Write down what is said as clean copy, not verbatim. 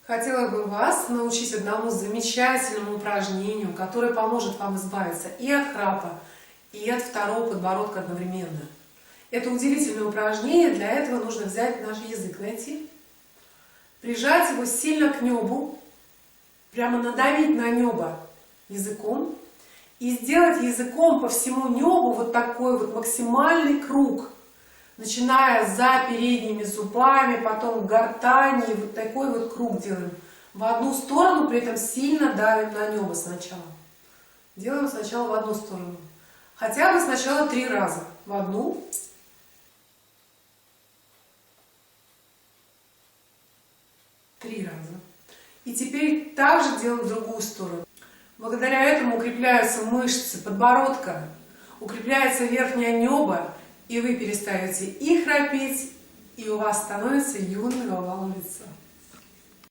Хотела бы вас научить одному замечательному упражнению, которое поможет вам избавиться и от храпа, и от второго подбородка одновременно. Это удивительное упражнение, для этого нужно взять наш язык, найти, прижать его сильно к небу, прямо надавить на небо языком и сделать языком по всему небу вот такой вот максимальный круг, начиная за передними зубами, потом в гортани, вот такой вот круг делаем. В одну сторону, при этом сильно давим на небо сначала. Делаем сначала в одну сторону. Хотя бы сначала 3 раза. В одну. Три раза. И теперь также делаем в другую сторону. Благодаря этому укрепляются мышцы подбородка, укрепляется верхнее небо, и вы перестаете и храпеть, и у вас становится юный овал лица.